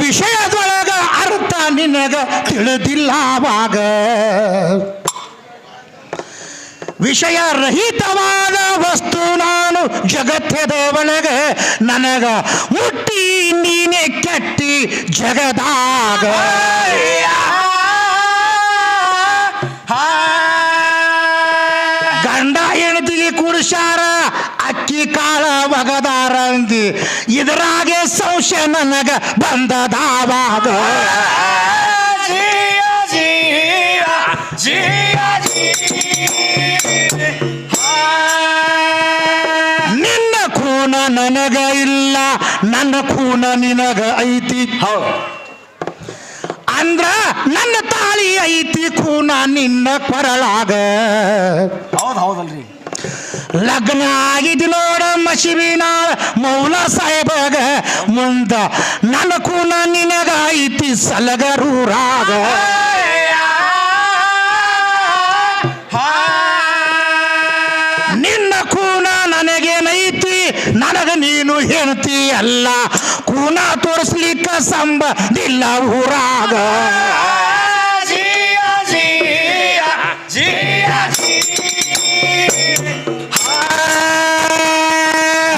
ವಿಷಯದೊಳಗ ಅರ್ಥ ನಿನಗ ತಿಳಿದಿಲ್ಲ ಅವಾಗ ವಿಷಯ ರಹಿತವಾದ ವಸ್ತು ನಾನು ಜಗತ್ತದ ಒಳಗೆ ನನಗ ಮುಟ್ಟಿ ನೀನೆ ಕೆಟ್ಟಿ ಜಗದಾಗ ಗಂಡ ಹೆಂಡತಿಗೆ ಕುಡಿಸಾರ ಅಕ್ಕಿ ಕಾಳ ಒಗದಾರ ಅಂದಿ ಇದರಾಗೆ ಸಂಶಯ ನನಗ ಬಂದದಾವಾಗ ನಿನ್ನ ಖೂನ ನನಗ ಇಲ್ಲ ನನ್ನ ಖೂನ ನಿನಗ ಐತಿ ಅಂದ್ರ ನನ್ನ ತಾಳಿ ಐತಿ ಖೂನ ನಿನ್ನ ಕೊರಳಾಗ ಹೌದಲ್ರಿ ಲಗ್ನ ಆಗಿದ್ದು ನೋಡ ಮಸಿಬಿನ ಮೌಲ ಸಾಹೇಬಾಗ ಮುಂದ ನನ್ನ ಖೂನ ನಿನಗ ಐತಿ ಸಲಗರೂರಾಗ ನಿನ್ನ ಖೂನ ನನಗೇನೈತಿ ನನಗ ನೀನು ಹೇಳ್ತಿ ಅಲ್ಲ ಖೂನ ತೋರಿಸ್ಲಿಕ್ಕ ಸಂಬಂಧಿಲ್ಲ ಊರಾಗ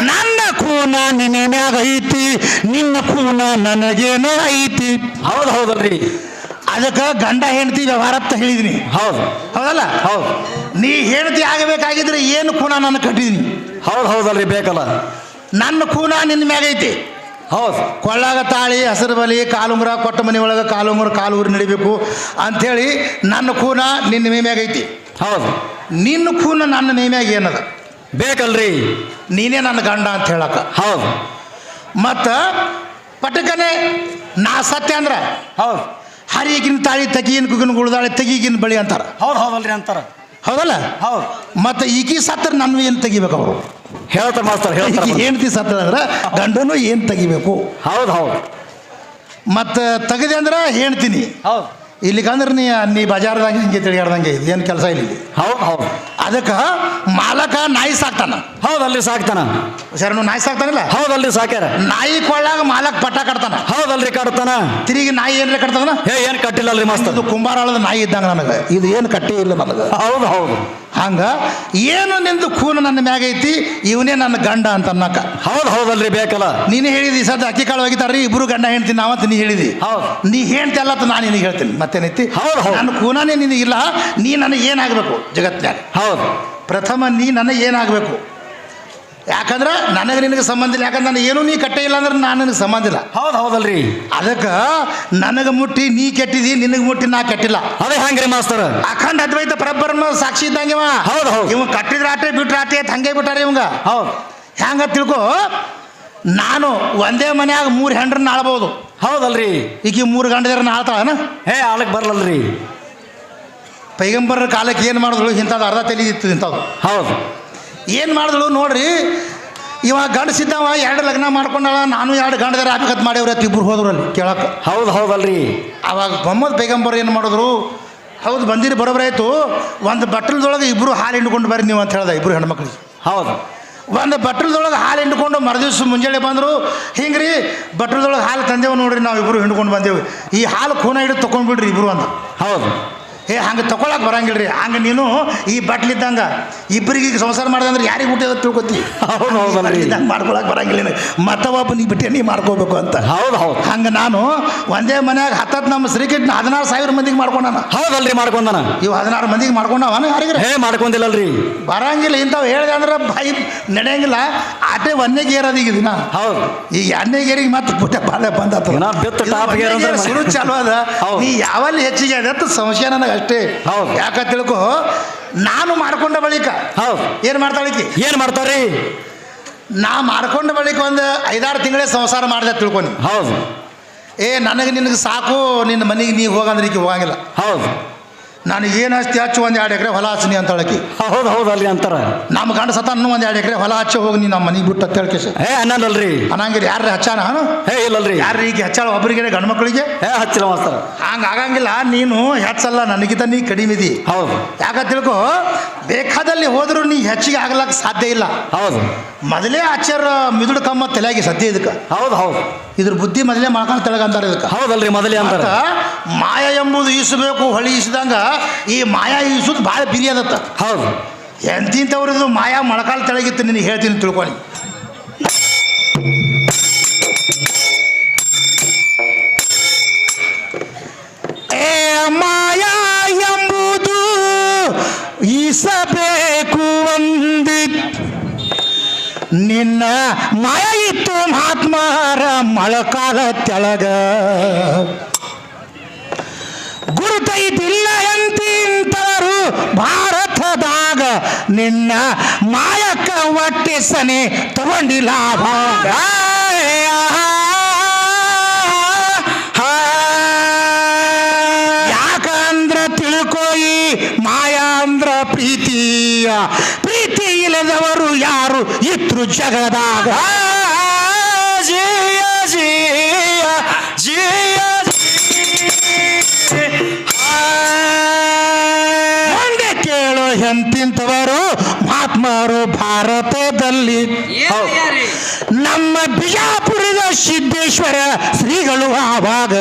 ನನ್ನ ಖೂನ ನಿನ್ನ ಮ್ಯಾಗ ಐತಿ ನಿನ್ನ ಖೂನ ನನಗೇನ ಐತಿ ಹೌದಲ್ರಿ ಅದಕ್ಕೆ ಗಂಡ ಹೆಂಡತಿ ವ್ಯವಹಾರ ಅಂತ ಹೇಳಿದೀನಿ ಹೌದಲ್ಲ ನೀ ಹೆಂಡತಿ ಆಗಬೇಕಾಗಿದ್ರೆ ಏನು ಖೂನ ನಾನು ಕಟ್ಟಿದೀನಿ ಹೌದಲ್ರಿ ಬೇಕಲ್ಲ ನನ್ನ ಖೂನ ನಿನ್ನ ಮ್ಯಾಗ ಐತಿ ಕೊಳ್ಳಾಗ ತಾಳಿ ಹಸಿರು ಬಲಿ ಕಾಲುಂಗುರ ಕೊಟ್ಟ ಮನೆ ಒಳಗೆ ಕಾಲುಂಗುರ ಕಾಲೂರಿ ನಡಿಬೇಕು ಅಂಥೇಳಿ ನನ್ನ ಖೂನ ನಿನ್ನ ಮ್ಯಾಗ ಐತಿ ನಿನ್ನ ಖೂನ ನನ್ನ ಮ್ಯಾಗ ಏನದ ಬೇಕಲ್ರಿ ನೀನೇ ನನ್ನ ಗಂಡ ಅಂತ ಹೇಳಕ್ಕ ಮತ್ತು ಪಟಕನೆ ನಾ ಸತ್ಯ ಅಂದ್ರ ಹರಿಗಿನ ತಾಳಿ ತಗಿನ ಕುಗಿನ ಗುಳ್ದಾಳೆ ತೆಗಿಗಿನ ಬಳಿ ಅಂತಾರ ಹೌದಲ್ರಿ ಅಂತಾರ ಹೌದಲ್ಲ ಮತ್ತೆ ಈಕಿ ಸತ್ರ ನನ್ನ ಏನು ತೆಗಿಬೇಕು ಅವರು ಹೇಳ್ತಾರೆ ಮಾಸ್ತರ್ ಹೆಂಡತಿ ಸತ್ರ ಅಂದ್ರೆ ಗಂಡನು ಏನು ತೆಗಿಬೇಕು ಹೌದು ಮತ್ತು ತೆಗೆದೆ ಅಂದ್ರೆ ಹೇಳ್ತೀನಿ ಇಲ್ಲಿಗಂದ್ರೆ ನೀ ಬಜಾರ್ದಂಗೆ ಹಿಂಗೆ ತಿರುಗಾಡ್ದಂಗೆ ಇದು ಏನು ಕೆಲಸ ಇಲ್ಲಿ ಅದಕ್ಕೆ ಮಾಲಕ ನಾಯಿ ಸಾಕ್ತಾನ ಹೌದಲ್ರಿ ಸಾಕ್ತಾನ ಶರಣು ನಾಯಿ ಸಾಕ್ತಾನಲ್ಲ ಹೌದಲ್ರಿ ಸಾಕ್ಯಾರ ನಾಯಿ ಕೊಳ್ಳಾಗ ಮಾಲಕ್ ಪಟ್ಟ ಕಟ್ತಾನ ಹೌದಲ್ರಿ ಕಟ್ತಾನ ತಿರುಗಿ ನಾಯಿ ಏನ್ರಿ ಕಟ್ತಾನ ಏನು ಕಟ್ಟಿಲ್ಲಲ್ರಿ ಮಾಸ್ತರ್ ಇದು ಕುಂಬಾರಾಳದ ನಾಯಿ ಇದ್ದಂಗ ನನಗೆ ಇದು ಏನು ಕಟ್ಟಿ ಇಲ್ಲ ನನಗೆ ಹೌದು ಹಂಗ ಏನು ನಿಂದು ಖೂನ ನನ್ನ ಮ್ಯಾಗ ಐತಿ ಇವನೇ ನನ್ನ ಗಂಡ ಅಂತ ಅನ್ನಕ ಹೌದಲ್ರಿ ಬೇಕಲ್ಲ ನೀನು ಹೇಳಿದಿ ಸದ್ಯ ಅಕ್ಕಿ ಕಾಳು ಹೋಗಿತಾರ್ರಿ ಇಬ್ರು ಗಂಡ ಹೇಳ್ತೀನಿ ನಾವಂತ ನೀ ಹೇಳಿದಿ ನೀ ಹೇಳ್ತಿ ಅಲ್ಲ ನಾನು ನಿನಗೆ ಹೇಳ್ತೀನಿ ಮತ್ತೇನೈತಿ ನನ್ನ ಖೂನಾನೇ ನಿನಗಿಲ್ಲ ನೀ ನನಗೆ ಏನಾಗಬೇಕು ಜಗತ್ನ್ಯಾಗ ಪ್ರಥಮ ನೀ ನನಗೆ ಏನಾಗಬೇಕು ಯಾಕಂದ್ರೆ ನನಗೆ ನಿನಗೆ ಸಂಬಂಧ ಇಲ್ಲ ಯಾಕಂದ್ರೆ ನಾನು ಏನೂ ನೀ ಕಟ್ಟೆ ಇಲ್ಲ ಅಂದ್ರೆ ನಾನು ನಿನಗೆ ಸಂಬಂಧ ಇಲ್ಲ ಹೌದಲ್ರಿ ಅದಕ್ಕೆ ನನಗೆ ಮುಟ್ಟಿ ನೀ ಕೆಟ್ಟಿದಿ ನಿನಗೆ ಮುಟ್ಟಿ ನಾ ಕೆಟ್ಟಿಲ್ಲ ಅದೇ ಹಂಗ್ರಿ ಮಾಸ್ತರ್ ಅಖಂಡ ಅದ್ವೈತ ಪರಬ್ರಹ್ಮ ಸಾಕ್ಷಿ ಇದ್ದಂಗೆ ಇವ ಕಟ್ಟಿದ್ರ ಆಟೆ ಬಿಟ್ರ ಆಟೆ ಹಂಗೆ ಬಿಟ್ಟಾರ ಇವಂಗ ಹೆಂಗ ತಿಳ್ಕೊ ನಾನು ಒಂದೇ ಮನ್ಯಾಗ 3 ಹೆಂಡ್ರನ್ನ ಆಳ್ಬೋದು ಹೌದಲ್ರಿ ಈಗ 3 ಗಂಡದರನ್ನ ಆಳ್ತಾಳನ ಆಳಕ್ ಬರ್ಲಲ್ರಿ ಪೈಗಂಬರ ಕಾಲಕ್ಕೆ ಏನು ಮಾಡಿದ್ರು ಇಂಥದ್ದು ಅರ್ಧ ತಲೆದಿತ್ತು ಇಂಥದ್ದು ಏನು ಮಾಡಿದ್ರು ನೋಡ್ರಿ ಇವಾಗ ಗಂಡಸಿದ್ದವ 2 ಲಗ್ನ ಮಾಡ್ಕೊಂಡಾಳ ನಾನು 2 ಗಂಡದರ ಆಗ್ಬೇಕಂತ ಮಾಡ್ಯವ್ರ ಇಬ್ಬರು ಹೋದ್ರು ಅಲ್ಲಿ ಕೇಳಕ್ಕೆ ಹೌದಲ್ರಿ ಅವಾಗ ಮೊಹಮ್ಮದ್ ಪೈಗಂಬರ್ ಏನು ಮಾಡಿದ್ರು ಹೌದು ಬಂದಿರಿ ಬರೋಬ್ಬರ ಆಯಿತು ಒಂದು ಬಟ್ಟಲದೊಳಗೆ ಇಬ್ಬರು ಹಾಲು ಹಿಂಡ್ಕೊಂಡು ಬರ್ರಿ ನೀವು ಅಂತ ಹೇಳ್ದೆ ಇಬ್ಬರು ಹೆಣ್ಮಕ್ಳಿಗೆ ಒಂದು ಬಟ್ಟಲದೊಳಗೆ ಹಾಲು ಹಿಂಡ್ಕೊಂಡು ಮರುದಿವ್ಸ ಮುಂಜಾನೆ ಬಂದರು ಹಿಂಗೆ ರೀ ಬಟ್ಟಲದೊಳಗೆ ಹಾಲು ತಂದೇವು ನೋಡ್ರಿ ನಾವು ಇಬ್ಬರು ಹಿಂಡ್ಕೊಂಡು ಬಂದೇವು ಈ ಹಾಲು ಖೂನ ಹಿಡಿದು ತೊಗೊಂಡ್ಬಿಡ್ರಿ ಇಬ್ಬರು ಅಂತ ಹಂಗೆ ತೊಗೊಳಕ್ಕೆ ಬರಂಗಿಲ್ಲ ರೀ ಹಂಗೆ ನೀನು ಈ ಬಟ್ಲಿದ್ದಂಗೆ ಇಬ್ಬರಿಗೆ ಈಗ ಸಂಸಾರ ಮಾಡ್ದಂದ್ರೆ ಯಾರಿಗೆ ಹುಟ್ಟಿದ ತಿಳ್ಕೊತಿ ಇದ್ದಂಗೆ ಮಾಡ್ಕೊಳಕ್ಕೆ ಬರಂಗಿಲ್ಲ ಮತ್ತೆ ಒಬ್ಬ ನೀ ಬಿಟ್ಟೆ ನೀ ಮಾಡ್ಕೋಬೇಕು ಅಂತ ಹಂಗೆ ನಾನು ಒಂದೇ ಮನ್ಯಾಗ 10 ನಮ್ಮ ಶ್ರೀಕಿಟ್ನ 16,000 ಮಂದಿಗೆ ಮಾಡ್ಕೊಂಡಾನ ಮಾಡ್ಕೊಂಡಾನ ಇವು 16 ಮಂದಿಗೆ ಮಾಡ್ಕೊಂಡವನ ಯಾರಿಗೆ ಮಾಡ್ಕೊಂಡಿಲ್ಲಲ್ರಿ ಬರಂಗಿಲ್ಲ ಇಂಥವು ಹೇಳಿದೆ ಅಂದ್ರೆ ಬಾಯಿ ನಡೆಯಂಗಿಲ್ಲ ಆಟೆ ಒಂದೇ ಗೇರ್ ಅದೀಗ ದಿನ ಈಗ 2ನೇ ಗೇರಿಗೆ ಮತ್ತೆ ಪುಟ್ಟ ಬಾಳೆ ಬಂದ ಶುರು ಚಾಲು ಅದ ನೀ ಯಾವಲ್ಲಿ ಹೆಚ್ಚಿಗೆ ಅದ ಸಂಶಯ ನನಗೆ ಅಷ್ಟೇ ಯಾಕ ತಿಳ್ಕೊ ನಾನು ಮಾಡ್ಕೊಂಡ ಬಳಿಕ ಏನು ಮಾಡ್ತಾಳಿಕೆ ಏನು ಮಾಡ್ತಾರ್ರಿ ನಾ ಮಾಡ್ಕೊಂಡ ಬಳಿಕ ಒಂದು 5-6 ತಿಂಗಳೇ ಸಂಸಾರ ಮಾಡಿದೆ ತಿಳ್ಕೊನಿ ನನಗೆ ನಿನಗೆ ಸಾಕು ನಿನ್ನ ಮನೆಗೆ ನೀ ಹೋಗಂದ್ರೆ ಈಕೆ ಹೋಗಂಗಿಲ್ಲ ನನಗೆ ಏನು ಆಸ್ತಿ ಹಚ್ಚು ಒಂದು 2 ಎಕರೆ ಹೊಲ ಹಚ್ಚನಿ ಅಂತ ಹೇಳಕಿ. ಹೌದು ಹೌದಲ್ರಿ ಅಂತಾರ. ನಮ್ಮ ಗಂಡ ಸತಾನು ಒಂದು 2 ಎಕರೆ ಹೊಲ ಹಚ್ಚ ಹೋಗಿ ನೀ ನಮ್ಮ ಮನೆಗೆ ಬಿಟ್ಟು ಅಂತ ಹೇಳ್ಕೇಶ ಅನ್ನಲ್ರಿ. ಅನ್ನಂಗಿರಿ ಯಾರು ಹಚ್ಚಾನ ಇಲ್ಲಲ್ರಿ. ಯಾರು ಈಗ ಹಚ್ಚಾಳ ಒಬ್ಬರಿಗೆ ಗಂಡು ಮಕ್ಕಳಿಗೆ ಹಚ್ಚಿಲ್ಲ ಮಾಸ್ತರ. ಹಂಗೆ ಆಗಂಗಿಲ್ಲ. ನೀನು ಹೆಚ್ಚಲ್ಲ, ನನಗಿಂತ ನೀ ಕಡಿಮೆ ಇದಿ. ಹೌದು. ಯಾಕ ತಿಳ್ಕೊ, ಬೇಕಾದಲ್ಲಿ ಹೋದ್ರು ನೀ ಹೆಚ್ಚಿಗೆ ಆಗ್ಲಕ್ಕ ಸಾಧ್ಯ ಇಲ್ಲ. ಹೌದು. ಮೊದಲೇ ಆಚಾರ ಮಿದುಡು ಕಮ್ಮ ತಲೆಯಾಗಿ ಸದ್ಯ ಇದಕ್ಕೆ. ಹೌದು ಹೌದು. ಇದ್ರ ಬುದ್ಧಿ ಮೊದಲೇ ಮಾಡ್ಕೊಂಡು ತೆಳಗಂತಾರೆ ಇದಕ್ಕೆ. ಹೌದಲ್ರಿ ಮೊದಲೇ ಅಂತಾರ. ಮಾಯ ಎಂಬುದು ಈಸಬೇಕು, ಹೊಳಿ ಈಸಿದಂಗ ಈ ಮಾಯಾ ಈಸುದು ಭಾಳ ಬಿರಿ ಅದತ್ತ. ಹೌದು. ಎಂತಿಂಥವ್ರದ್ದು ಮಾಯಾ ಮೊಳಕಾಲ ತೆಳಗಿತ್ತು, ನಿನಗೆ ಹೇಳ್ತೀನಿ ತಿಳ್ಕೊಂಡು. ಮಾಯಾ ಎಂಬುದು ಈಸಬೇಕು ಒಂದಿ, ನಿನ್ನ ಮಾಯ ಇತ್ತು ಮಹಾತ್ಮರ ಮೊಳಕಾಲ ತೆಳಗ. ಗುರುತೈತಿಲ್ಲ ಎಂತಿಂತವರು ಭಾರತದಾಗ, ನಿನ್ನ ಮಾಯಕ್ಕ ಒಟ್ಟೆ ಸನೆ ತಗೊಂಡಿಲ್ಲ ಭಾಗ. ಯಾಕಂದ್ರ ತಿಳ್ಕೋಯಿ, ಮಾಯಾ ಅಂದ್ರ ಪ್ರೀತಿಯ, ಪ್ರೀತಿ ಇಲ್ಲದವರು ಯಾರು ಇದ್ರು ಜಗದಾಗ. ಜಿಯ ಜಿಯ ಜಿಯ ಮುಂದೆ ಕೇಳೋ ಎಂತಿಂತವರು ಮಹಾತ್ಮರು ಭಾರತದಲ್ಲಿ. ನಮ್ಮ ಬಿಜಾಪುರದ ಸಿದ್ದೇಶ್ವರ ಶ್ರೀಗಳು ಆವಾಗ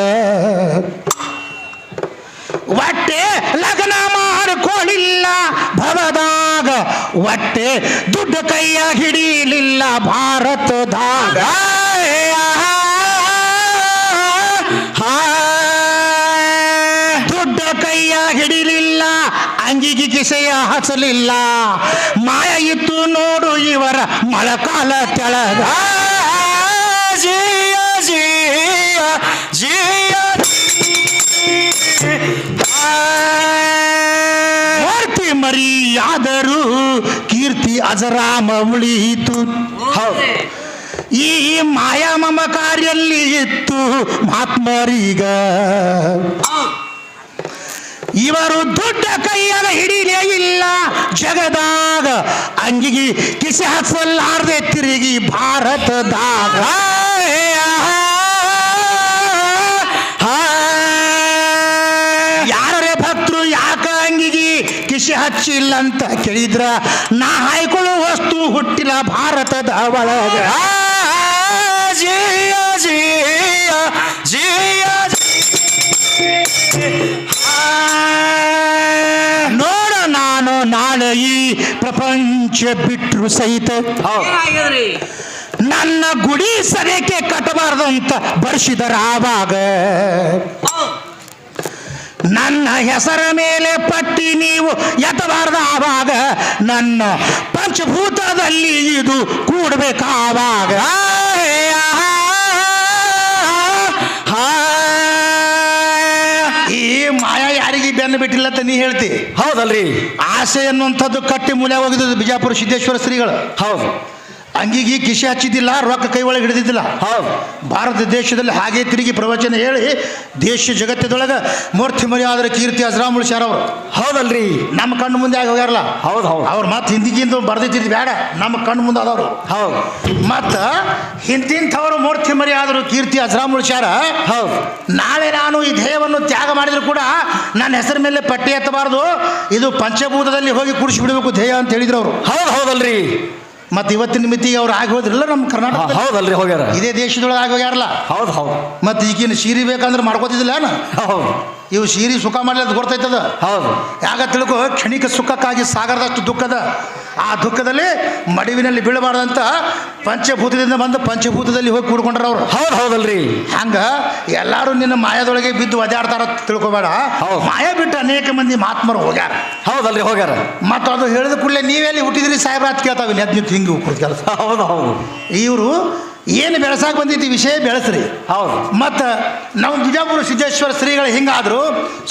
ಒಟ್ಟೆ ಲಗ್ನ ಮಾಡಿಕೊಳ್ಳಿಲ್ಲ ಭವದಾಗ, ಒಟ್ಟೆ ದುಡ್ಡು ಕೈಯ ಹಿಡಿಯಲಿಲ್ಲ ಭಾರತದಾಗ. ದುಡ್ಡ ಕೈಯ ಹಿಡಿಲಿಲ್ಲ, ಅಂಗಿಗೆ ಕಿಸೆಯ ಹಚ್ಚಲಿಲ್ಲ, ಮಾಯ ಇತ್ತು ನೋಡು ಇವರ ಮೊಳಕಾಲ ತೆಳಗ. ಜಿಯ ಜಿಯ ಜಿಯ ಮೂರ್ತಿ ಮರಿಯಾದರೂ ಕೀರ್ತಿ ಅಜರಾಮ ಉಳಿಯಿತು. ಹೌದು. ಈ ಮಾಯಾ ಮಮಕಾರಿಯಲ್ಲಿ ಇತ್ತು ಮಹಾತ್ಮರೀಗ. ಇವರು ದೊಡ್ಡ ಕೈಯಾಗ ಹಿಡಿಲೇ ಇಲ್ಲ ಜಗದಾಗ, ಅಂಗಿಗೆ ಕಿಸೆ ಹಚ್ಚಲಾರ್ದೆ ತಿರುಗಿ ಭಾರತದಾಗ. ಯಾರೇ ಭಕ್ತರು ಯಾಕ ಅಂಗಿಗೆ ಕಿಸೆ ಹಚ್ಚಿಲ್ಲ ಅಂತ ಕೇಳಿದ್ರ, ನಾ ಹಾಯ್ಕೊಳ್ಳೋ ವಸ್ತು ಹುಟ್ಟಿಲ್ಲ ಭಾರತದ ಒಳಗ. ಜಿಯ ಜಿಯ ಜಿಯ ನೋಡ ನಾನು ನಾಳೆ ಈ ಪ್ರಪಂಚ ಬಿಟ್ಟರು ಸಹಿತ ನನ್ನ ಗುಡಿ ಸರಿಕೆ ಕಟ್ಟಬಾರ್ದು ಅಂತ ಬರ್ಸಿದರ ಆವಾಗ. ನನ್ನ ಹೆಸರ ಮೇಲೆ ಪಟ್ಟಿ ನೀವು ಎತ್ತಬಾರ್ದ ಆವಾಗ, ನನ್ನ ಪಂಚಭೂತದಲ್ಲಿ ಇದು ಕೂಡಬೇಕಾವಾಗ. ಈ ಮಾಯಾ ಯಾರಿಗೆ ಬೆನ್ನು ಬಿಟ್ಟಿಲ್ಲ ಅಂತ ನೀ ಹೇಳ್ತಿ. ಹೌದಲ್ರಿ. ಆಸೆ ಅನ್ನುವಂಥದ್ದು ಕಟ್ಟಿ ಮೂಲೆ ಹೋಗಿದ್ದು ಬಿಜಾಪುರ ಸಿದ್ದೇಶ್ವರ ಶ್ರೀಗಳು. ಹೌದು. ಅಂಗಿಗೆ ಕಿಸೆ ಹಚ್ಚಿದ್ದಿಲ್ಲ, ರೊಕ್ಕ ಕೈ ಒಳಗೆ ಹಿಡಿದಿದ್ದಿಲ್ಲ. ಹೌದು. ಭಾರತ ದೇಶದಲ್ಲಿ ಹಾಗೆ ತಿರುಗಿ ಪ್ರವಚನ ಹೇಳಿ ದೇಶ ಜಗತ್ತದೊಳಗೆ ಮೂರ್ತಿ ಮರ್ಯಾದರ ಕೀರ್ತಿ ಅಜರಾಮ್ ಉಳಿಸ್ಯಾರ ಅವರು. ಹೌದಲ್ರಿ. ನಮ್ಮ ಕಣ್ಣು ಮುಂದೆ ಆಗಿ ಹೋಗ್ಯಾರಲ್ಲ. ಹೌದು ಹೌದು. ಅವ್ರು ಮತ್ತೆ ಹಿಂದಿಗಿಂದ ಬರ್ದಿದ್ದು ಬೇಡ, ನಮ್ಮ ಕಣ್ಣು ಮುಂದೆ ಆದವರು. ಹೌದು. ಮತ್ತು ಹಿಂದಿಂಥವರು ಮೂರ್ತಿ ಮರ್ಯಾದರು ಕೀರ್ತಿ ಅಜರಾಮ್ ಉಳಿಸ್ಯಾರ. ಹೌದು. ನಾಳೆ ನಾನು ಈ ದೇಹವನ್ನು ತ್ಯಾಗ ಮಾಡಿದ್ರು ಕೂಡ ನನ್ನ ಹೆಸರ ಮೇಲೆ ಪಟ್ಟಿ ಎತ್ತಬಾರ್ದು, ಇದು ಪಂಚಭೂತದಲ್ಲಿ ಹೋಗಿ ಕುಡಿಸಿ ಬಿಡಬೇಕು ಧ್ಯೇಯ ಅಂತ ಹೇಳಿದ್ರು ಅವರು. ಹೌದು ಹೌದಲ್ರಿ. ಮತ್ತು ಇವತ್ತಿನ ಮಿತಿಗೆ ಅವ್ರು ಆಗಿ ಹೋದ್ರಲ್ಲ ನಮ್ಮ ಕರ್ನಾಟಕ. ಹೌದಲ್ರಿ, ಹೋಗ್ಯಾರ. ಇದೇ ದೇಶದೊಳಗೆ ಆಗಿ ಹೋಗ್ಯಾರಲ್ಲ. ಹೌದು ಹೌದು. ಮತ್ತು ಈಗಿನ ಸೀರೆ ಬೇಕಂದ್ರೆ ಮಾಡ್ಕೋತಿದ್ದಿಲ್ಲ. ಹೌದು. ಇವು ಸೀರೆ ಸುಖ ಮಾಡಲಿ ಗೊತ್ತೈತದ. ಹೌದು. ಯಾಕ ತಿಳ್ಕೊ, ಕ್ಷಣಿಕ ಸುಖಕ್ಕಾಗಿ ಸಾಗರದಷ್ಟು ದುಃಖದ. ಆ ದುಃಖದಲ್ಲಿ ಮಡಿವಿನಲ್ಲಿ ಬೀಳಬಾರ್ದಂತ ಪಂಚಭೂತದಿಂದ ಬಂದು ಪಂಚಭೂತದಲ್ಲಿ ಹೋಗಿ ಕೂಡ್ಕೊಂಡ್ರ ಅವ್ರು. ಹೌದು ಹೌದಲ್ರಿ. ಹಂಗ ಎಲ್ಲರೂ ನಿನ್ನ ಮಾಯದೊಳಗೆ ಬಿದ್ದು ಒದಾಡ್ತಾರ ತಿಳ್ಕೊಬೇಡ. ಮಾಯ ಬಿಟ್ಟು ಅನೇಕ ಮಂದಿ ಮಹಾತ್ಮರು ಹೋಗ್ಯಾರ. ಹೌದಲ್ರಿ, ಹೋಗ್ಯಾರ. ಮತ್ತು ಅದು ಹೇಳಿದ ಕೂಡಲೇ ನೀವೆಲ್ಲಿ ಹುಟ್ಟಿದ್ರಿ ಸಾಹೇಬ್ರ ಅಂತ ಕೇಳ್ತಾವಿಲ್ಲ, ಹದಿನಿತ್ತು ಹಿಂಗೆ ಕೂತ್ ಕೆಲಸ. ಹೌದು ಹೌದು. ಇವರು ಏನು ಬೆಳೆಸಾಕ ಬಂದೈತಿ ವಿಷಯ ಬೆಳೆಸ್ರಿ. ಹೌದು. ಮತ್ತು ನಾವು ಬಿಜಾಪುರ ಸಿದ್ದೇಶ್ವರ ಶ್ರೀಗಳು ಹಿಂಗಾದ್ರು,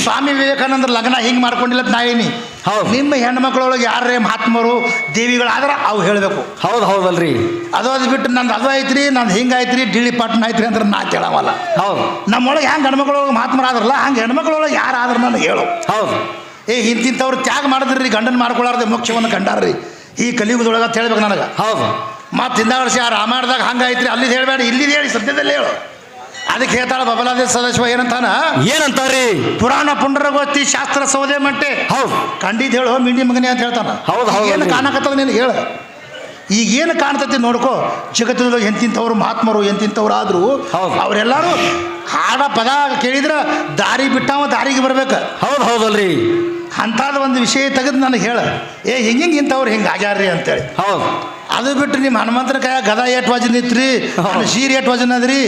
ಸ್ವಾಮಿ ವಿವೇಕಾನಂದ್ರ ಲಗ್ನ ಹಿಂಗೆ ಮಾಡ್ಕೊಂಡಿಲ್ಲ ನಾ ಏನಿ. ಹೌದು. ನಿಮ್ಮ ಹೆಣ್ಮಕ್ಳೊಳಗೆ ಯಾರೇ ಮಹಾತ್ಮರು ದೇವಿಗಳಾದ್ರೆ ಅವು ಹೇಳಬೇಕು. ಹೌದು ಹೌದಲ್ರಿ. ಅದು ಬಿಟ್ಟು ನಂದು ಅದು ಐತ್ರಿ, ನಂದು ಹಿಂಗಾಯ್ತ್ರಿ, ಡಿಳಿ ಪಟ್ನ ಐತ್ರಿ ಅಂದ್ರೆ ನಾ ಕೇಳವಲ್ಲ. ಹೌದು. ನಮ್ಮೊಳಗೆ ಹೆಂಗೆ ಗಂಡ್ಮಕ್ಳೊಳಗೆ ಮಹಾತ್ಮರಾದ್ರಲ್ಲ ಹಂಗೆ ಹೆಣ್ಮಕ್ಳೊಳಗೆ ಯಾರಾದ್ರೂ ನನಗೆ ಹೇಳು. ಹೌದು. ಇಂತಿಂಥವ್ರು ತ್ಯಾಗ ಮಾಡಿದ್ರಿ ಗಂಡನ ಮಾಡ್ಕೊಳ್ಳಾರ್ದೆ ಮೋಕ್ಷವನ್ನು ಕಂಡಾರ್ರಿ ಈ ಕಲಿಯುಗದೊಳಗೆ ಅಂತ ಹೇಳ್ಬೇಕು ನನಗೆ. ಹೌದು. ಮತ್ತು ಹಿಂದ ವರ್ಷ ಆ ರಾಮಾಯಣದಾಗ ಹಂಗಾಯ್ತ್ರಿ ಅಲ್ಲಿದ್ದು ಹೇಳಬೇಡ ಇಲ್ಲಿದ್ದು ಹೇಳಿ ಸದ್ಯದಲ್ಲಿ ಹೇಳು. ಅದಕ್ಕೆ ಹೇಳ್ತಾಳ ಬಬಲಾದಿ ಸದಾಶಿವ ಏನಂತಾನ ಏನಂತಾರ್ರಿ? ಪುರಾಣ ಪುಂಡರಗೋಷ್ಠಿ ಶಾಸ್ತ್ರ ಸೌದೆ ಮಟ್ಟೆ ಹೌದು ಖಂಡಿತ ಹೇಳು ಮಿಂಡಿ ಮಗನೇ ಅಂತ ಹೇಳ್ತಾನ. ಹೌದು ಹೌದು. ಏನು ಕಾಣಕತ್ತದ ನಿನಗೆ ಹೇಳು. ಈಗ ಏನು ಕಾಣ್ತತಿ ನೋಡ್ಕೋ. ಜಗತ್ತಿನೊಳಗೆ ಎಂತಿಂಥವ್ರು ಮಹಾತ್ಮರು ಎಂತಿಂಥವ್ರು ಆದರೂ ಅವರೆಲ್ಲರೂ ಹಾಡ ಪದ ಕೇಳಿದ್ರೆ ದಾರಿ ಬಿಟ್ಟವ ದಾರಿಗೆ ಬರ್ಬೇಕು. ಹೌದು ಹೌದಲ್ರಿ. ಅಂಥದ್ದು ಒಂದು ವಿಷಯ ತೆಗೆದು ನನಗೆ ಹೇಳ ಹಿಂಗೆ ಇಂಥವ್ರು ಹಿಂಗೆ ಆಗ್ಯಾರ್ರಿ ಅಂತೇಳಿ. ಹೌದು. ಅದು ಬಿಟ್ಟು ನಿಮ್ಮ ಹನುಮಂತನ ಕೈ ಗದ ಏಟ್ ವಜನ್ ಇತ್ರಿ, ನನ್ನ ಶೀರ್ ಏಟ್ ವಜನ್ ಅದ್ರಿ,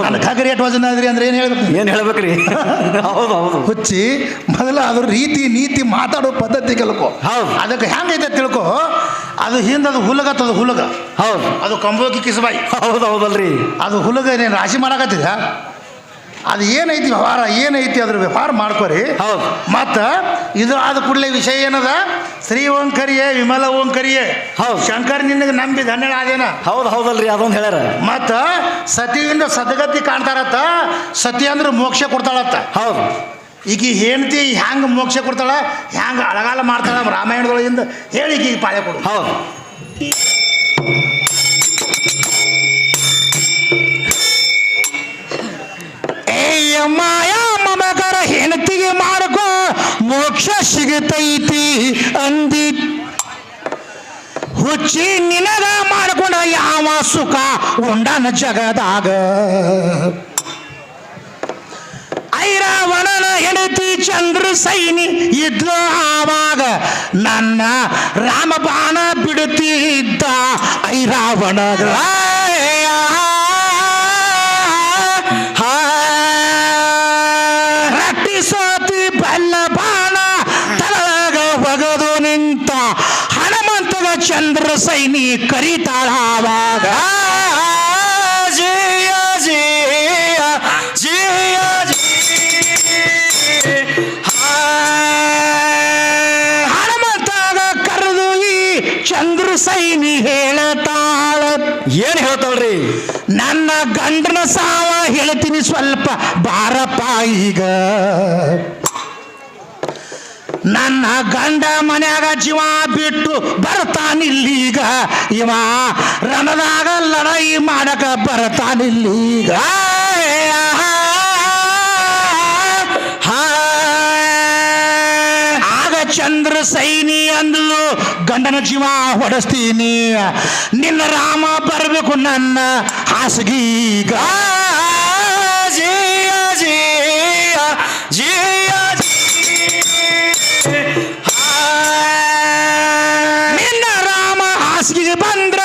ನನ್ನ ಖಗರಿ ಏಟ್ ವಜನ್ ಅದ್ರಿ ಅಂದ್ರೆ ಏನು ಹೇಳ್ಬೇಕು? ಏನು ಹೇಳ್ಬೇಕ್ರಿ? ಹೌದು ಹೌದು. ಹುಚ್ಚಿ ಮೊದಲ ಅದ್ರ ರೀತಿ ನೀತಿ ಮಾತಾಡೋ ಪದ್ಧತಿ ಕಲ್ಕೋ. ಹೌದು. ಅದಕ್ಕೆ ಹೆಂಗೈತೆ ತಿಳ್ಕೊ. ಅದು ಹಿಂದದು ಹುಲಗತ್ತದ ಹುಲಗ. ಹೌದು. ಅದು ಕಂಬೋಕಿ ಕಿಸಬಾಯಿ. ಹೌದು ಹೌದಲ್ರಿ. ಅದು ಹುಲಗ ನೀನು ರಾಶಿ ಮಾಡಕತ್ತಿದ. ಅದು ಏನೈತಿ ವ್ಯವಹಾರ ಏನೈತಿ ಅದ್ರ ವ್ಯವಹಾರ ಮಾಡ್ಕೊರಿ. ಹೌದು. ಮತ್ತು ಇದು ಆದ ಕೂಡಲೇ ವಿಷಯ ಏನದ? ಶ್ರೀ ಓಂಕರಿಯೇ ವಿಮಲ ಓಂಕರಿಯೇ. ಹೌದು. ಶಂಕರ್ ನಿನಗೆ ನಂಬಿ ಧನ್ಯಳ ಆದೇನ. ಹೌದು ಹೌದಲ್ರಿ. ಅದೊಂದು ಹೇಳ್ಯಾರ. ಮತ್ತು ಸತಿಯಿಂದ ಸದ್ಗತಿ ಕಾಣ್ತಾರತ್ತ. ಸತಿ ಅಂದ್ರೆ ಮೋಕ್ಷ ಕೊಡ್ತಾಳತ್ತ. ಹೌದು. ಈಗ ಹೆಂಡತಿ ಹ್ಯಾಂಗೆ ಮೋಕ್ಷ ಕೊಡ್ತಾಳ, ಹ್ಯಾಂಗೆ ಅಳಗಾಲ ಮಾಡ್ತಾಳ ರಾಮಾಯಣದೊಳಗಿಂದ ಹೇಳಿ ಈಗ ಪಾಳೆ ಕೊಡು. ಹೌದು. ಮಾಯ ಮಮಕರ ಹೆಂಡತಿಗೆ ಮಾಡ್ಕೋ ಮೋಕ್ಷ ಸಿಗತೈತಿ ಅಂದಿ. ಹುಚ್ಚಿ ನಿನಗ ಮಾಡ್ಕೊಂಡ ಯಾವ ಸುಖ ಉಂಡನ ಜಗದಾಗ. ಐರಾವಣನ ಹೆಂಡತಿ ಚಂದ್ರ ಸೈನಿ ಇದ್ಲು ಆವಾಗ ನನ್ನ ರಾಮಬಾಣ ಬಿಡುತ್ತಿದ್ದ ಐರಾವಣಗ. ರಟ್ಟಿ ಸೋತಿ ಬಲ್ಲ ಬಾಣ ತಳಗ ಒಗದು ನಿಂತ ಹನುಮಂತಗ ಚಂದ್ರ ಸೈನಿ ಕರಿತಾಳಾವಾಗ. ಹನುಮಂತಾಗ ಕರೆದು ಈ ಚಂದ್ರ ಸೈನಿ ಹೇಳತಾಳ. ಏನು ಹೇಳ್ತಾಳ್ರಿ? ನನ್ನ ಗಂಡನ ಸಾವ ಹೇಳ್ತೀನಿ ಸ್ವಲ್ಪ ಬಾರಪ್ಪ ಈಗ. ನನ್ನ ಗಂಡ ಮನ್ಯಾಗ ಜೀವ ಬಿಟ್ಟು ಬರ್ತಾನಿಲ್ಲೀಗ. ಇವ ರಣದಾಗ ಲಡಾಯಿ ಮಾಡಕ ಬರ್ತಾನಿಲ್ಲೀಗ. ಆಗ ಚಂದ್ರ ಸೈನಿ ಅಂದ್ಲು ಗಂಡನ ಜೀವ ಹೊಡೆಸ್ತೀನಿ, ನಿನ್ನ ರಾಮ ಬರಬೇಕು ನನ್ನ ಹಾಸಿಗೀಗ. ಜಿಯ ಜಿಯ ಜಿಯ ನಿನ್ನ ರಾಮ ಹಾಸಿಗೆ ಬಂದ್ರ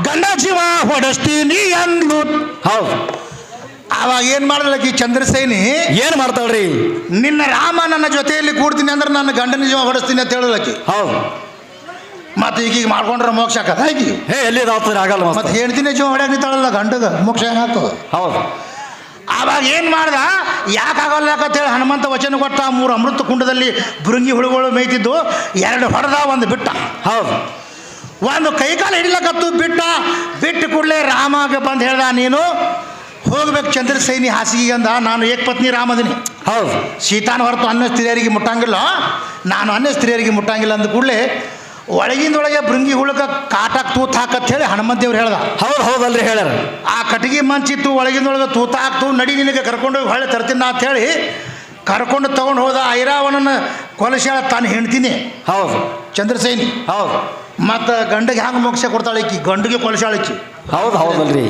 ಗಂಡ ಜೀವ ಹೊಡೆಸ್ತೀನಿ ಅಂದ್ಲು. ಹೌದು. ಅವಾಗ ಏನ್ ಮಾಡಿದ್ಲಕ್ಕಿ ಚಂದ್ರಸೇನಿ? ಏನ್ ಮಾಡ್ತಾಳ್ರಿ? ನಿನ್ನ ರಾಮ ನನ್ನ ಜೊತೆಯಲ್ಲಿ ಕೂಡ್ತೀನಿ ಅಂದ್ರೆ ನನ್ನ ಗಂಡನ ಜೀವ ಹೊಡೆಸ್ತೀನಿ ಅಂತ ಹೇಳಿದ್ಲಕ್ಕಿ. ಹೌದು. ಮತ್ತೆ ಈಗೀಗ ಮಾಡ್ಕೊಂಡ್ರೆ ಮೋಕ್ಷ ಆಗದ ಈಗ? ಎಲ್ಲಿದಾಗ್ತದೆ ಆಗಲ್ಲ. ಮತ್ತೆ ಹೇಳ್ತೀನಿ ಜೀವ ಹೊಡ್ಯಾಕ ನಿಂತಾಳಲ್ಲ ಗಂಡಗ ಮೋಕ್ಷ ಏನಾಗ್ತದೆ? ಹೌದು. ಆವಾಗ ಏನು ಮಾಡ್ದ? ಯಾಕಾಗಲ್ಲ ಯಾಕಂತೇಳಿ ಹನುಮಂತ ವಚನ ಕೊಟ್ಟ. 3 ಅಮೃತ ಕುಂಡದಲ್ಲಿ ಬೃಂಗಿ ಹುಳುಗಳು ಮೇಯ್ತಿದ್ದು. 2 ಹೊಡೆದ, 1 ಬಿಟ್ಟ. ಹೌದು. 1 ಕೈಕಾಲು ಹಿಡಿಲಕತ್ತು ಬಿಟ್ಟು ಕೂಡಲೇ ರಾಮಗೆ ಬಂದು ಹೇಳ್ದ, ನೀನು ಹೋಗ್ಬೇಕು ಚಂದ್ರಸೇನಿ ಹಾಸಿಗೆ ಅಂದ. ನಾನು ಏಕಪತ್ನಿ ರಾಮದಿನಿ. ಹೌದು. ಸೀತಾನ ಹೊರತು ಅನ್ಯ ಸ್ತ್ರೀಯರಿಗೆ ಮುಟ್ಟಂಗಿಲ್ಲ, ನಾನು ಅನ್ಯ ಸ್ತ್ರೀಯರಿಗೆ ಮುಟ್ಟಂಗಿಲ್ಲ ಅಂದ ಕೂಡಲೇ ಒಳಗಿಂದೊಳಗೆ ಬೃಂಗಿ ಹುಳಕ ಕಾಟಕ್ಕೆ ತೂತ್ ಹಾಕತ್ ಹೇಳಿ ಹನುಮಂತೇವ್ರು ಹೇಳ್ದ. ಹೌದು ಹೌದಲ್ರಿ ಹೇಳ್ಯಾರ. ಆ ಕಟ್ಟಿಗೆ ಮಂಚಿತ್ತು, ಒಳಗಿಂದೊಳಗೆ ತೂತ ಹಾಕ್ತು, ನಡಿ ನಿನಗೆ ಕರ್ಕೊಂಡೋಗಿ ಹೊಳೆ ತರ್ತೀನಿ ಅಂತ ಹೇಳಿ ಕರ್ಕೊಂಡು ತಗೊಂಡು ಹೋದ. ಐರಾವಣನ ಕೊಲಶಾಳ ತಾನು ಹೆಣ್ತೀನಿ. ಹೌದು. ಚಂದ್ರಸೇನಿ. ಹೌದು. ಮತ್ತು ಗಂಡಿಗೆ ಹ್ಯಾಂಗೆ ಮೋಕ್ಷ ಕೊಡ್ತಾಳೆ ಈಕಿ? ಗಂಡಿಗೆ ಕೊಲಶಾಳಿಕ್ಕಿ. ಹೌದು ಹೌದಲ್ರಿ.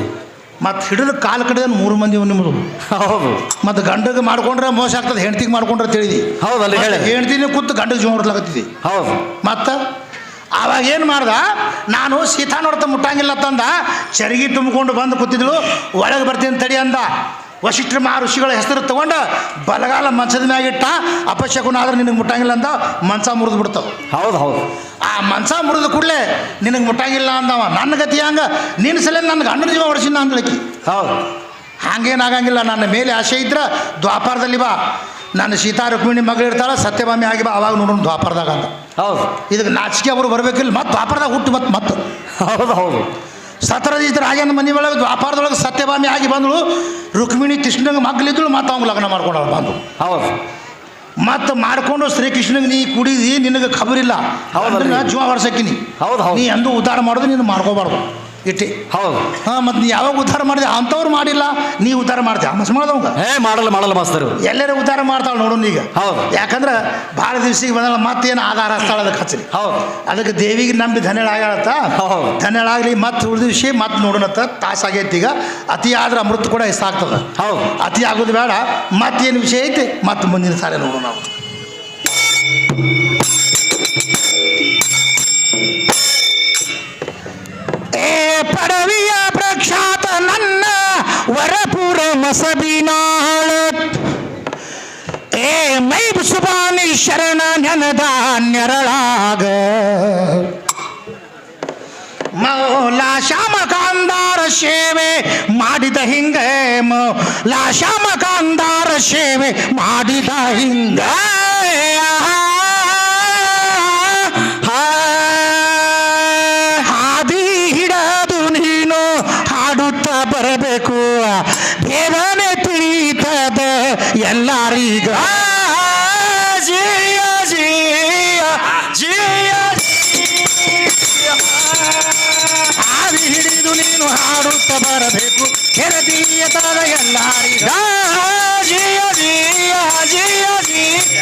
ಮತ್ತು ಹಿಡಿದು ಕಾಲು ಕಡಿದ 3 ಮಂದಿ ನಿಮ್ಮದು. ಹೌದು. ಮತ್ತು ಗಂಡಿಗೆ ಮಾಡ್ಕೊಂಡ್ರೆ ಮೋಸ ಆಗ್ತದೆ, ಹೆಂಡ್ತಿಗೆ ಮಾಡ್ಕೊಂಡ್ರೆ ತಿಳಿದಿ. ಹೌದಲ್ರಿ ಹೇಳಿ. ಹೆಂಡ್ತಿನೇ ಕೂತು ಗಂಡಿಗೆ ಜೀವ ಹೊಡ್ಲಾಕತ್ತಿದ್ದಿ. ಹೌದು. ಮತ್ತು ಆವಾಗ ಏನು ಮಾಡ್ದ? ನಾನು ಸೀತಾ ನೋಡ್ತಾ ಮುಟ್ಟಂಗಿಲ್ಲ ತಂದ. ಚರಗಿ ತುಂಬಿಕೊಂಡು ಬಂದು ಕೂತಿದ್ಳು. ಒಳಗೆ ಬರ್ತೀನಿ ತಡಿ ಅಂದ. ವಶಿಷ್ಠ ಮಹರ್ಷಿಗಳ ಹೆಸರು ತಗೊಂಡು ಬಲಗಾಲ ಮಂಚದ ಮ್ಯಾಗಿಟ್ಟ. ಅಪಶಕುನ ಆದ್ರೆ ನಿನಗೆ ಮುಟ್ಟಂಗಿಲ್ಲ ಅಂದ. ಮಂಚ ಮುರಿದು ಬಿಡ್ತಾವೆ. ಹೌದು ಹೌದು. ಆ ಮಂಚ ಮುರಿದ ಕೂಡಲೇ ನಿನಗೆ ಮುಟ್ಟಂಗಿಲ್ಲ ಅಂದವ. ನನ್ನ ಗತಿ ಹಂಗೆ ನಿನ್ನ ಸಲ ನನ್ನ ಗಂಡನ ಜೀವ ಹೊಡಿಸಿನ ಅಂದ್ಲಕ್ಕಿ. ಹೌದು. ಹಾಗೇನಾಗಂಗಿಲ್ಲ, ನನ್ನ ಮೇಲೆ ಆಸೆ ಇದ್ರೆ ದ್ವಾಪಾರದಲ್ಲಿ ಬಾ. ನನ್ನ ಸೀತಾ ರುಕ್ಮಿಣಿ ಮಗಳಿರ್ತಾಳೆ, ಸತ್ಯಭಾಮಿ ಆಗಿ ಬಾ, ಅವಾಗ ನೋಡೋಣ ದ್ವಾಪಾರದಾಗ ಅಂತ. ಹೌದು. ಇದಕ್ಕೆ ನಾಚಿಕೆ ಅವರು ಬರಬೇಕಿಲ್ಲ. ಮತ್ತು ದ್ವಾಪಾರದಾಗ ಹುಟ್ಟು ಮತ್ತೆ ಹೌದು ಹೌದು. ಸತ್ರಜಿತ್ ರಾಜನ ಮನೆ ಒಳಗೆ ದ್ವಾಪಾರದೊಳಗೆ ಸತ್ಯಭಾಮಿ ಆಗಿ ಬಂದಳು. ರುಕ್ಮಿಣಿ ಕೃಷ್ಣಂಗೆ ಮಗಳಿದ್ದಳು. ಮತ್ತು ಅವ್ನು ಲಗ್ನ ಮಾಡ್ಕೊಂಡವ್ರು ಬಂದು. ಹೌದು. ಮತ್ತು ಮಾಡ್ಕೊಂಡು ಶ್ರೀಕೃಷ್ಣಗೆ ನೀ ಕುಡಿದಿ ನಿನಗೆ ಖಬರಿಲ್ಲ. ಹೌದಲ್ರಿ? ಜೀವ ಹೊರಸಕ್ಕಿನಿ ಹೌದು ಹೌದು ನೀ ಎಂದೂ ಉದ್ಧಾರ ಮಾಡೋದು ನೀನು ಮಾಡ್ಕೋಬಾರ್ದು ಇಟ್ಟಿ. ಹೌದು. ಹಾಂ, ಮತ್ತು ನೀ ಯಾವಾಗ ಉದ್ಧಾರ ಮಾಡಿದೆ ಅಂಥವ್ರು ಮಾಡಿಲ್ಲ, ನೀ ಉದ್ಧಾರ ಮಾಡ್ತೀಯ ಮಸ್ ಮಾಡ್ದವಂಗ ಮಾಡಲ್ಲ ಮಾಸ್ತರು. ಎಲ್ಲರೂ ಉದ್ಧಾರ ಮಾಡ್ತಾಳೆ ನೋಡೋಣ ಈಗ. ಹೌದು. ಯಾಕಂದ್ರೆ ಭಾಳ ದಿವ್ಸಿಗೆ ಬಂದಲ್ಲ ಮತ್ತೇನು ಆಧಾರ ಹಚ್ತಾಳ ಅದಕ್ಕೆ ಹಚ್ಚಲಿ. ಹೌದು. ಅದಕ್ಕೆ ದೇವಿಗೆ ನಂಬಿ ಧನ್ಯಳಾಗತ್ತ. ಹೌದು. ಧನ್ಯಳಾಗಲಿ. ಮತ್ತೆ ಉಳಿದ ವಿಷಯ ಮತ್ತೆ ನೋಡೋಣತ್ತ ತಾಸಾಗೈತಿ ಈಗ. ಅತಿ ಆದ್ರೆ ಅಮೃತ ಕೂಡ ಇಷ್ಟಾಗ್ತದೆ. ಹೌದು. ಅತಿ ಆಗೋದು ಬೇಡ. ಮತ್ತೇನು ವಿಷಯ ಐತಿ ಮತ್ತೆ ಮುಂದಿನ ಸಾರಿ ನೋಡೋಣ ನಾವು. ಪಡವಿಯ ಪ್ರಖ್ಯಾತ ನನ್ನ ವರಪುರ ಮಸಬಿನಾಳ ಮೈ ಸುಬಾನಿ ಶರಣ ನೆನದ ನೆರಳಾಗ ಮೌಲಾ ಶ್ಯಾಮಕಾಂದಾರ ಸೇವೆ ಮಾಡಿದ ಹಿಂಗೆ ಮೌಲಾ ಶ್ಯಾಮಕಾಂದಾರ ಸೇವೆ ಮಾಡಿದ ಹಿಂಗ ಹಾದಿ ಹಿಡದು ನೀನು ಹಾಡುತ್ತಾ ಬರಬೇಕು. ಬೇಗನೆ ತಿಳಿತದ ಎಲ್ಲರಿಗ ಜಿಯ ಜಿಯ ಜಿಯ ಹಾದಿ ಹಿಡಿದು ನೀನು ಹಾಡುತ್ತಾ ಬರಬೇಕು. ಕೆರದಿಯ ತದ ಎಲ್ಲರಿಗ ಜಿಯ ಜಿಯ ಜಿಯ ಜಿಯ